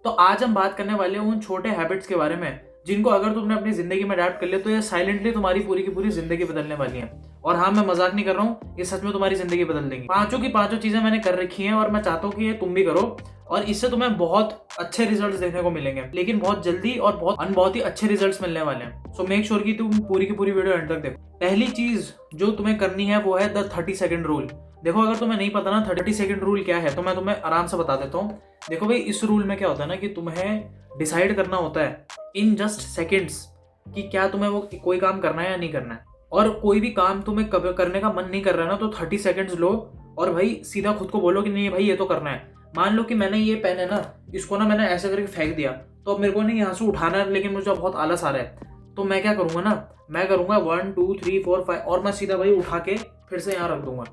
तो आज हम बात करने वाले हैं उन छोटे हैबिट्स के बारे में जिनको अगर तुमने अपनी जिंदगी में अडैप्ट कर लिया तो ये साइलेंटली तुम्हारी पूरी की पूरी जिंदगी बदलने वाली है। और हाँ, मैं मजाक नहीं कर रहा हूँ, ये सच में तुम्हारी जिंदगी बदल देंगी। पांचों की पांचों चीजें मैंने कर रखी हैं और मैं चाहता हूँ कि ये तुम भी करो और इससे तुम्हें बहुत अच्छे रिजल्ट्स देखने को मिलेंगे, लेकिन बहुत जल्दी और बहुत ही अच्छे रिजल्ट्स मिलने वाले हैं। सो मेक श्योर कि तुम पूरी की पूरी वीडियो एंड तक देखो। पहली चीज जो तुम्हें करनी है वो है द 30 सेकंड रूल। देखो, अगर तुम्हें नहीं पता ना 30 सेकंड रूल क्या है तो मैं तुम्हें आराम से बता देता हूँ। देखो भाई, इस रूल में क्या होता है ना कि तुम्हें डिसाइड करना होता है इन जस्ट सेकेंड्स कि क्या तुम्हें वो कोई काम करना है या नहीं करना है। और कोई भी काम तुम्हें कब करने का मन नहीं कर रहा है ना तो 30 सेकेंड्स लो और भाई सीधा खुद को बोलो कि नहीं भाई ये तो करना है। मान लो कि मैंने ये पेन है ना, इसको ना मैंने ऐसे करके फेंक दिया, तो अब मेरे को नहीं यहाँ से उठाना है, लेकिन मुझे बहुत आलस आ रहा है। तो मैं क्या करूंगा ना, मैं करूंगा 1 2 3 4 5 और मैं सीधा भाई उठा के फिर से यहाँ रख दूंगा।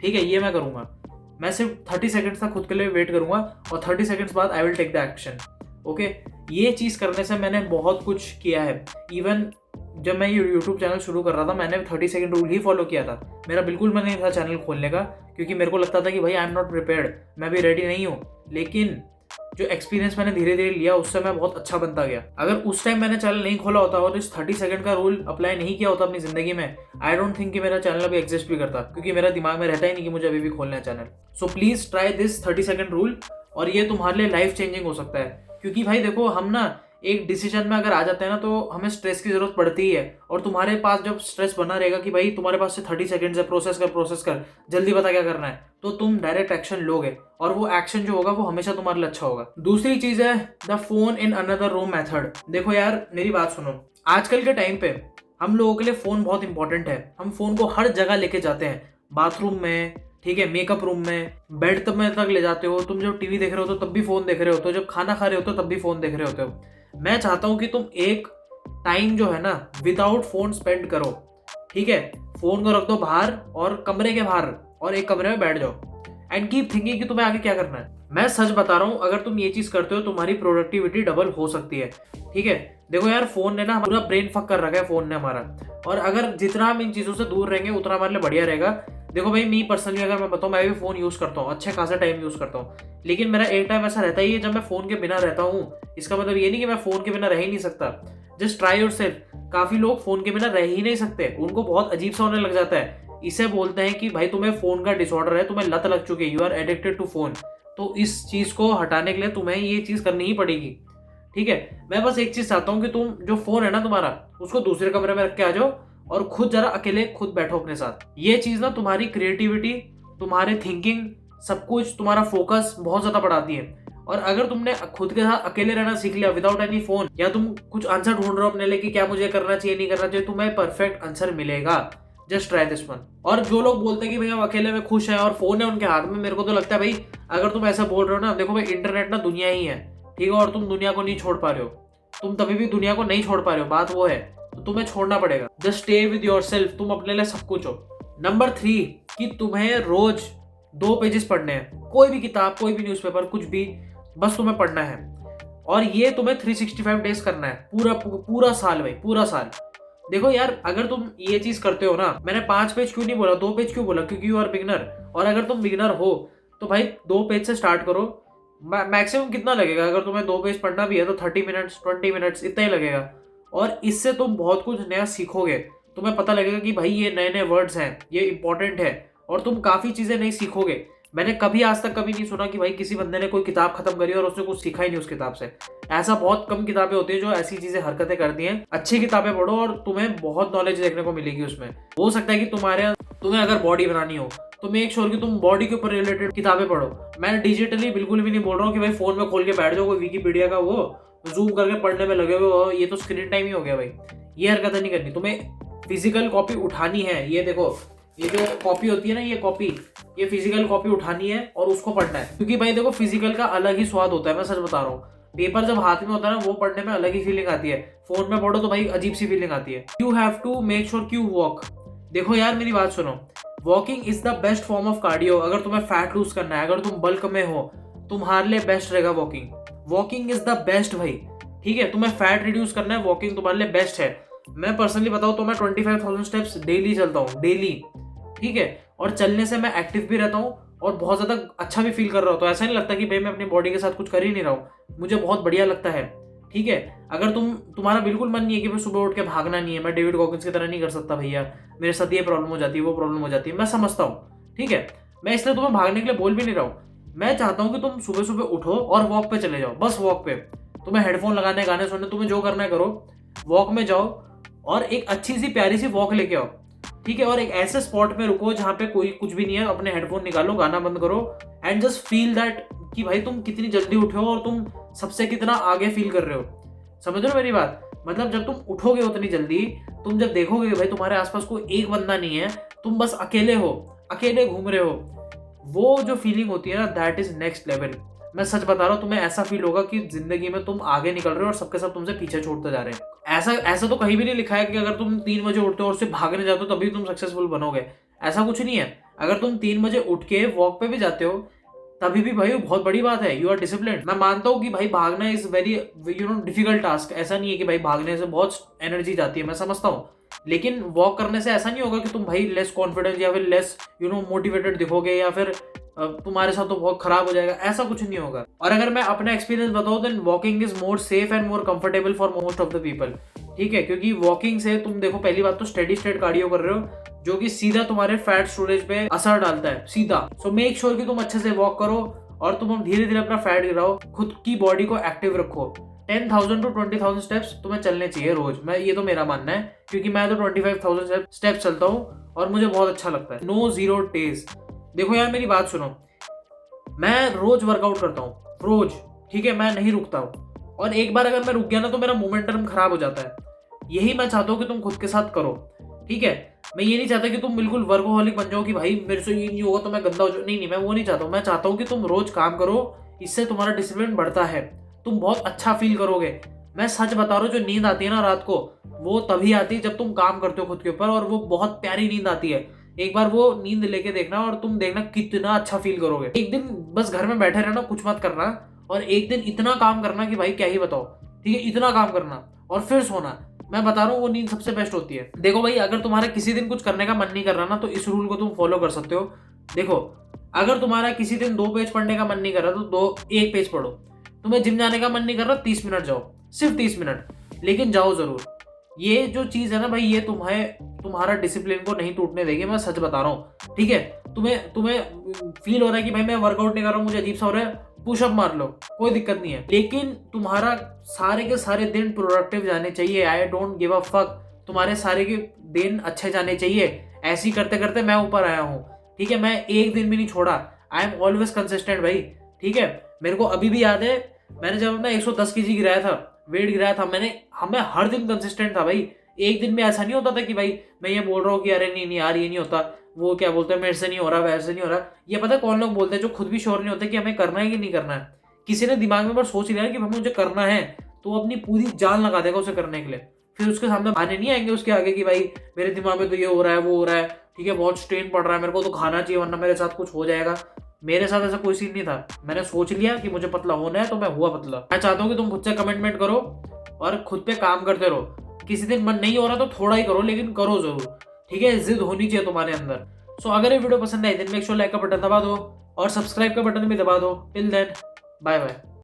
ठीक है, ये मैं करूंगा। मैं सिर्फ 30 सेकंड्स तक खुद के लिए वेट करूंगा और 30 सेकंड्स बाद I will take the action. Okay, ये चीज करने से मैंने बहुत कुछ किया है। इवन जब मैं ये यूट्यूब चैनल शुरू कर रहा था मैंने 30 सेकंड रूल ही फॉलो किया था। मेरा बिल्कुल मन नहीं था चैनल खोलने का, क्योंकि मेरे को लगता था कि भाई आई एम नॉट प्रिपेयर्ड, मैं भी रेडी नहीं हूँ। लेकिन जो एक्सपीरियंस मैंने धीरे धीरे लिया उससे मैं बहुत अच्छा बनता गया। अगर उस टाइम मैंने चैनल नहीं खोला होता और इस 30 सेकंड का रूल अप्लाई नहीं किया होता अपनी जिंदगी में, आई डोंट थिंक कि मेरा चैनल अभी एग्जिस्ट भी करता, क्योंकि मेरा दिमाग में रहता ही नहीं कि मुझे अभी भी खोलना है channel. So please try this 30 second rule और ये तुम्हारे लिए लाइफ चेंजिंग हो सकता है। क्योंकि भाई देखो, हम ना एक डिसीजन में अगर आ जाते हैं ना तो हमें स्ट्रेस की जरूरत पड़ती ही है। और तुम्हारे पास जब स्ट्रेस बना रहेगा कि भाई तुम्हारे पास से 30 सेकंड है, प्रोसेस कर जल्दी बता क्या करना है, तो तुम डायरेक्ट एक्शन लोगे और वो एक्शन जो होगा वो हमेशा तुम्हारे लिए अच्छा होगा। दूसरी चीज है the phone in another room method. देखो यार, मेरी बात सुनो, आजकल के टाइम पे हम लोगों के लिए फोन बहुत इंपॉर्टेंट है। हम फोन को हर जगह लेके जाते हैं, बाथरूम में, ठीक है, मेकअप रूम में, बेड तक में तक ले जाते हो। तुम जब टीवी देख रहे हो तो तब भी फोन देख रहे हो, तो जब खाना खा रहे हो तो तब भी फोन देख रहे होते हो। मैं चाहता हूं कि तुम एक टाइम जो है ना विदाउट फोन स्पेंड करो। ठीक है, फोन को रख दो बाहर और कमरे के बाहर और एक कमरे में बैठ जाओ एंड कीप थिंकिंग कि तुम्हें आगे क्या करना है। मैं सच बता रहा हूं, अगर तुम ये चीज करते हो तुम्हारी प्रोडक्टिविटी डबल हो सकती है। ठीक है, देखो यार, फोन ने ना पूरा ब्रेन फक कर रखा है फोन ने हमारा। और अगर जितना हम इन चीजों से दूर रहेंगे उतना हमारे लिए बढ़िया रहेगा। देखो भाई, मी पर्सनली अगर मैं बताऊं, मैं भी फोन यूज करता हूँ, अच्छे खासा टाइम यूज करता हूँ। लेकिन मेरा एक टाइम ऐसा रहता ही है जब मैं फोन के बिना रहता हूँ। इसका मतलब ये नहीं कि मैं फोन के बिना रह ही नहीं सकता। Just try yourself. काफी लोग फोन के बिना रह ही नहीं सकते, उनको बहुत अजीब सा होने लग जाता है। इसे बोलते हैं कि भाई तुम्हें फोन का डिसऑर्डर है, तुम्हें लत लग चुकी है, you are addicted to phone. तो इस चीज को हटाने के लिए तुम्हें ये चीज करनी ही पड़ेगी। ठीक है, मैं बस एक चीज चाहता हूँ कि तुम जो फोन है ना तुम्हारा, उसको दूसरे कमरे में रख के आ जाओ और खुद जरा अकेले खुद बैठो अपने साथ। ये चीज ना तुम्हारी क्रिएटिविटी, तुम्हारे थिंकिंग, सब कुछ, तुम्हारा फोकस बहुत ज्यादा बढ़ाती है। और अगर तुमने खुद के साथ अकेले रहना सीख लिया विदाउट एनी फोन, या तुम कुछ आंसर ढूंढ रहे हो अपने लिए कि क्या मुझे करना चाहिए नहीं करना चाहिए, तुम्हें परफेक्ट आंसर मिलेगा। Just try this one. और जो लोग बोलते हैं कि भाई हम अकेले में खुश हैं और फोन है उनके हाथ में, मेरे को तो लगता है भाई, अगर तुम ऐसा बोल रहे हो ना, देखो भाई, इंटरनेट ना दुनिया ही है, ठीक है, और तुम दुनिया को नहीं छोड़ पा रहे हो। तुम तभी भी दुनिया को नहीं छोड़ पा रहे हो, बात वो है, तो तुम्हें छोड़ना पड़ेगा। जस्ट स्टे विद योरसेल्फ, तुम अपने लिए सब कुछ हो। नंबर 3 कि तुम्हें रोज 2 पेजेस पढ़ने हैं, कोई भी किताब, कोई भी न्यूज़पेपर, कुछ भी, बस तुम्हें पढ़ना है। और ये तुम्हें 365 डेज करना है, पूरा पूरा साल भाई, पूरा साल। देखो यार, अगर तुम ये चीज करते हो ना, मैंने 5 पेज क्यों नहीं बोला, 2 पेज क्यों बोला, क्योंकि यू आर बिगिनर। और अगर तुम बिगिनर हो तो भाई 2 पेज से स्टार्ट करो। मैक्सिमम कितना लगेगा, अगर तुम्हें 2 पेज पढ़ना भी है तो 30 मिनट्स 20 मिनट्स इतना ही लगेगा। और इससे तुम बहुत कुछ नया सीखोगे। तुम्हें पता लगेगा कि भाई ये नए नए वर्ड्स हैं, ये इंपॉर्टेंट है, और तुम काफी चीजें नई सीखोगे। मैंने कभी आज तक कभी नहीं सुना कि भाई किसी बंदे ने कोई किताब खत्म करी और उसने कुछ सीखा ही नहीं उस किताब से। ऐसा बहुत कम किताबें होती है जो ऐसी चीजें हरकतें करती हैं। अच्छी किताबें पढ़ो और तुम्हें बहुत नॉलेज देखने को मिलेगी उसमें। हो सकता है कि तुम्हें अगर बॉडी बनानी हो तो मेक श्योर कि तुम बॉडी के ऊपर रिलेटेड किताबें पढ़ो। मैं डिजिटली बिल्कुल भी नहीं बोल रहा हूँ कि भाई फोन में खोल के बैठ जाओ कोई विकीपीडिया का वो जूम करके पढ़ने में लगे हुए हो, ये तो स्क्रीन टाइम ही हो गया भाई। ये हरकतें नहीं करनी, तुम्हें फिजिकल कॉपी उठानी है। ये देखो, ये जो कॉपी होती है ना, ये कॉपी, ये फिजिकल कॉपी उठानी है और उसको पढ़ना है। क्योंकि भाई देखो, फिजिकल का अलग ही स्वाद होता है, मैं सच बता रहा हूँ। पेपर जब हाथ में होता है ना, वो पढ़ने में अलग ही फीलिंग आती है। फोन में पढ़ो तो भाई अजीब सी फीलिंग आती है। You have to make sure you walk. देखो यार, मेरी बात सुनो, walking is the best form of cardio. अगर तुम्हें फैट लूज करना है, अगर तुम बल्क में हो, तुम्हारे लिए बेस्ट रहेगा walking. Walking is the best भाई। ठीक है, तुम्हें फैट रिड्यूस करना है, वॉकिंग तुम्हारे लिए बेस्ट है। मैं पर्सनली बताऊं तो मैं 25,000 स्टेप्स डेली चलता हूँ, डेली। ठीक है, और चलने से मैं एक्टिव भी रहता हूँ और बहुत ज़्यादा अच्छा भी फील कर रहे हो, तो ऐसा नहीं लगता कि भाई मैं अपनी बॉडी के साथ कुछ कर ही नहीं रहा हूँ, मुझे बहुत बढ़िया लगता है। ठीक है, अगर तुम्हारा बिल्कुल मन नहीं है कि मैं सुबह उठ के भागना नहीं है, मैं डेविड गॉगिंस की तरह नहीं कर सकता भैया, मेरे साथ ये प्रॉब्लम हो जाती है, वो प्रॉब्लम हो जाती है, मैं समझता हूँ। ठीक है, मैं इसलिए तुम्हें भागने के लिए बोल भी नहीं रहा हूँ। मैं चाहता हूँ कि तुम सुबह सुबह उठो और वॉक पे चले जाओ, बस वॉक पे। तुम्हें हेडफोन लगाने, गाने सुनने, तुम्हें जो करना है करो, वॉक में जाओ और एक अच्छी सी प्यारी सी वॉक लेके आओ। ठीक है, और एक ऐसे स्पॉट पे रुको जहाँ पे कोई कुछ भी नहीं है, अपने हेडफोन निकालो, गाना बंद करो एंड जस्ट फील दैट कि भाई तुम कितनी जल्दी उठे हो और तुम सबसे कितना आगे फील कर रहे हो। समझ रहे हो मेरी बात? मतलब जब तुम उठोगे उतनी जल्दी, तुम जब देखोगे कि भाई तुम्हारे आसपास कोई एक बंदा नहीं है, तुम बस अकेले हो, अकेले घूम रहे हो, वो जो फीलिंग होती है ना, दैट इज नेक्स्ट लेवल। मैं सच बता रहा हूँ, तुम्हें ऐसा फील होगा कि जिंदगी में तुम आगे निकल रहे हो और सबके सब तुमसे पीछे छोड़ते जा रहे हैं। ऐसा तो कहीं भी नहीं लिखा है कि अगर तुम 3 बजे उठते हो और सिर्फ भागने जाते हो तभी तुम सक्सेसफुल बनोगे। ऐसा कुछ नहीं है। अगर तुम 3 बजे उठ के वॉक पे भी जाते हो तभी भी भाई बहुत बड़ी बात है, यू आर डिसिप्लिन। मैं मानता हूँ कि भाई भागना इज वेरी डिफिकल्ट टास्क, ऐसा नहीं है कि भाई भागने से बहुत एनर्जी जाती है, मैं समझता हूँ। लेकिन वॉक करने से ऐसा नहीं होगा कि तुम भाई लेस कॉन्फिडेंस या फिर लेस मोटिवेटेड दिखोगे या फिर तुम्हारे साथ तो बहुत खराब हो जाएगा, ऐसा कुछ नहीं होगा। और अगर मैं अपना एक्सपीरियंस बताऊं, then walking is more safe and more comfortable for most of the people. ठीक है, क्योंकि वॉकिंग से तुम देखो, पहली बात तो स्टेडी स्टेट कार्डियो कर रहे हो जो कि सीधा तुम्हारे फैट स्टोरेज पे असर डालता है, सीधा। सो मेक श्योर कि तुम अच्छे से वॉक करो और तुम धीरे धीरे अपना फैट गिराओ, खुद की बॉडी को एक्टिव रखो। 10,000 to 20,000 स्टेप्स तुम्हें चलने चाहिए रोज। ये तो मेरा मानना है, क्योंकि मैं तो 25,000 स्टेप्स चलता हूँ और मुझे बहुत अच्छा लगता है। No zero days. देखो यार, मेरी बात सुनो, मैं रोज वर्कआउट करता हूँ, रोज। ठीक है, मैं नहीं रुकता हूँ, और एक बार अगर मैं रुक गया ना तो मेरा मोमेंटम खराब हो जाता है। यही मैं चाहता हूँ कि तुम खुद के साथ करो। ठीक है, मैं ये नहीं चाहता कि तुम बिल्कुल वर्कोहॉलिक बन जाओ कि भाई मेरे से ये नहीं होगा तो मैं गंदा हो जाऊँ। नहीं, मैं वो नहीं चाहता हूँ। मैं चाहता हूँ कि तुम रोज काम करो, इससे तुम्हारा डिसिप्लिन बढ़ता है, तुम बहुत अच्छा फील करोगे। मैं सच बता रहा हूँ, जो नींद आती है ना रात को, वो तभी आती है जब तुम काम करते हो खुद के ऊपर, और वो बहुत प्यारी नींद आती है। एक बार वो नींद लेके देखना और तुम देखना कितना अच्छा फील करोगे। एक दिन बस घर में बैठे रहना, कुछ मत करना, और एक दिन इतना काम करना कि भाई क्या ही बताओ। ठीक है, इतना काम करना और फिर सोना। मैं बता रहा हूँ, वो नींद सबसे बेस्ट होती है। देखो भाई, अगर तुम्हारा किसी दिन कुछ करने का मन नहीं कर रहा ना, तो इस रूल को तुम फॉलो कर सकते हो। देखो, अगर तुम्हारा किसी दिन 2 पेज पढ़ने का मन नहीं कर रहा तो 1 पेज पढ़ो। तुम्हें जिम जाने का मन नहीं कर रहा, 30 मिनट जाओ, सिर्फ 30 मिनट, लेकिन जाओ जरूर। ये जो चीज है ना भाई, ये तुम्हारा डिसिप्लिन को नहीं टूटने देगी, मैं सच बता रहा हूँ। ठीक है, तुम्हें फील हो रहा है कि भाई मैं वर्कआउट नहीं कर रहा हूँ, मुझे अजीब सा हो रहा है, पुशअप मार लो, कोई दिक्कत नहीं है, लेकिन तुम्हारा सारे के सारे दिन प्रोडक्टिव जाने चाहिए। I don't give a fuck, तुम्हारे सारे के दिन अच्छे जाने चाहिए। ऐसे ही करते करते मैं ऊपर आया हूँ। ठीक है, मैं एक दिन भी नहीं छोड़ा। आई एम ऑलवेज कंसिस्टेंट भाई। ठीक है, मेरे को अभी भी याद है, मैंने जब अपना 110 kg गिराया था, वेट गिराया था मैं हर दिन कंसिस्टेंट था भाई। एक दिन में ऐसा नहीं होता था कि भाई मैं ये बोल रहा हूँ कि अरे नहीं यार ये नहीं होता, वो क्या बोलते हैं, मेरे से नहीं हो रहा, वैसे नहीं हो रहा। ये पता है कौन लोग बोलते हैं? जो खुद भी श्योर नहीं होते कि हमें करना है कि नहीं करना है। किसी ने दिमाग में बस सोच लिया है कि हमें मुझे करना है, तो वो अपनी पूरी जान लगा देगा उसे करने के लिए। फिर उसके सामने आने नहीं आएंगे उसके आगे कि भाई मेरे दिमाग में तो ये हो रहा है, वो हो रहा है, ठीक है, बहुत स्ट्रेन पड़ रहा है, मेरे को तो खाना चाहिए वरना मेरे साथ कुछ हो जाएगा। मेरे साथ ऐसा कोई सीन नहीं था। मैंने सोच लिया कि मुझे पतला होना है तो मैं हुआ पतला। मैं चाहता हूँ कि तुम खुद से कमिटमेंट करो और खुद पे काम करते रहो। किसी दिन मन नहीं हो रहा तो थोड़ा ही करो, लेकिन करो जरूर। ठीक है, जिद होनी चाहिए तुम्हारे अंदर। सो अगर ये वीडियो पसंद आई देन मेक श्योर लाइक का बटन दबा दो और सब्सक्राइब का बटन भी दबा दो। Till then, bye bye.